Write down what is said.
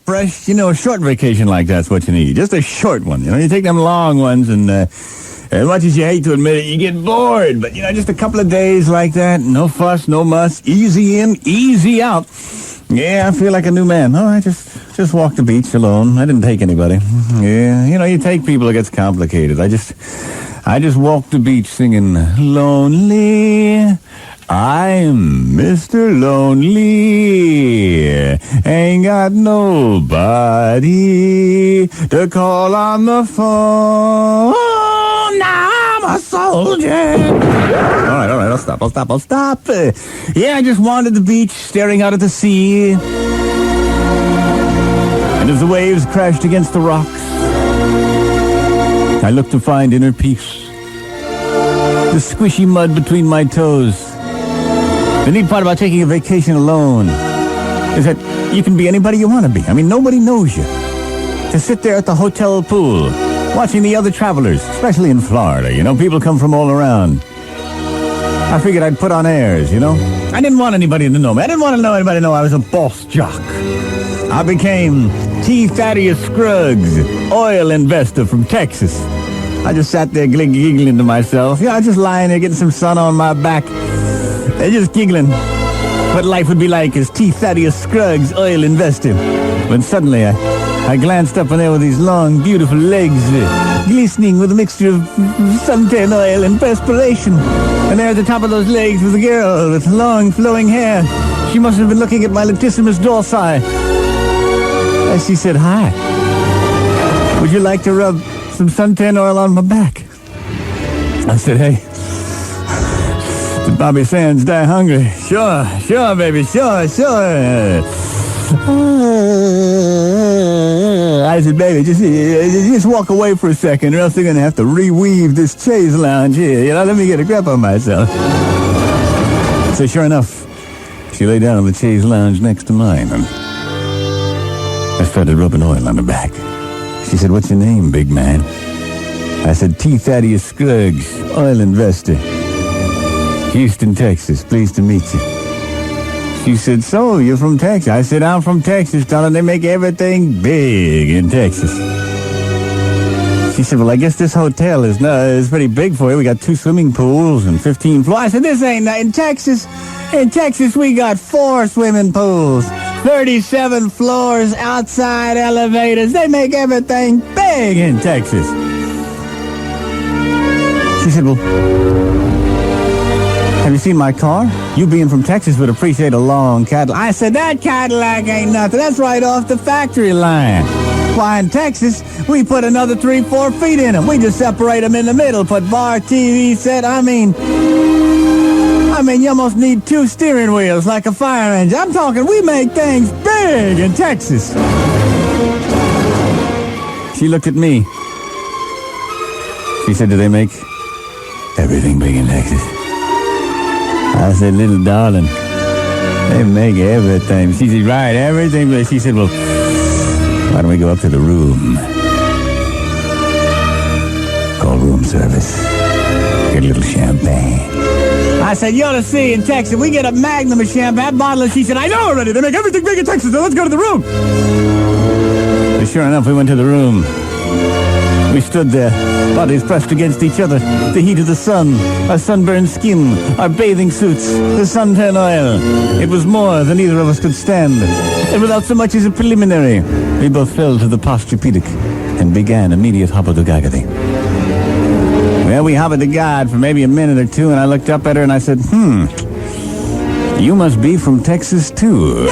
fresh, a short vacation like that's what you need. Just a short one. You take them long ones and, as much as you hate to admit it, you get bored. But, just a couple of days like that, no fuss, no muss, easy in, easy out. Yeah, I feel like a new man. Oh, I just walked the beach alone. I didn't take anybody. Yeah, you take people, it gets complicated. I just walked the beach singing, Lonely, I'm Mr. Lonely, ain't got nobody to call on the phone. Now I'm a soldier. All right, I'll stop. Yeah, I just wandered the beach, staring out at the sea. And as the waves crashed against the rocks, I looked to find inner peace. The squishy mud between my toes. The neat part about taking a vacation alone is that you can be anybody you want to be. Nobody knows you. To sit there at the hotel pool, watching the other travelers, especially in Florida, people come from all around. I figured I'd put on airs, I didn't want anybody to know me. I didn't want anybody to know I was a boss jock. I became Thadius Scruggs, oil investor from Texas. I just sat there giggling to myself. I was just lying there getting some sun on my back. And just giggling what life would be like as Thadius Scruggs, oil investor. When suddenly I glanced up and there were these long, beautiful legs glistening with a mixture of suntan oil and perspiration. And there at the top of those legs was a girl with long, flowing hair. She must have been looking at my latissimus dorsi. As she said, "Hi, would you like to rub some suntan oil on my back?" I said, "Hey, did Bobby Sands die hungry?" Sure, baby, sure. I said, "Baby, just walk away for a second, or else they're going to have to reweave this chaise lounge here. Let me get a grip on myself." So sure enough, she lay down on the chaise lounge next to mine, and I started rubbing oil on her back. She said, "What's your name, big man?" I said, Thadius Scruggs, oil investor. Houston, Texas. Pleased to meet you. She said, "So, you're from Texas?" I said, "I'm from Texas, darling. They make everything big in Texas." She said, "Well, I guess this hotel is pretty big for you. We got 2 swimming pools and 15 floors." I said, "This ain't in Texas. In Texas, we got 4 swimming pools, 37 floors, outside elevators. They make everything big in Texas." She said, "Well, have you seen my car? You being from Texas would appreciate a long Cadillac." I said, "That Cadillac ain't nothing. That's right off the factory line. Why, in Texas, we put another 3-4 feet in them. We just separate them in the middle, put bar, TV set. I mean, you almost need 2 steering wheels like a fire engine. I'm talking, we make things big in Texas." She looked at me. She said, "Do they make everything big in Texas?" I said, "Little darling, they make everything." She said, "Right, everything." But she said, "Well, why don't we go up to the room? Call room service. Get a little champagne." I said, "You ought to see in Texas, we get a magnum of champagne, bottle." She said, "I know already. They make everything big in Texas. So let's go to the room." But sure enough, we went to the room. We stood there, bodies pressed against each other, the heat of the sun, our sunburned skin, our bathing suits, the suntan oil. It was more than either of us could stand. And without so much as a preliminary, we both fell to the posturepedic and began immediate hobbledogagity. Well, we hobbled for maybe a minute or two, and I looked up at her and I said, "You must be from Texas too."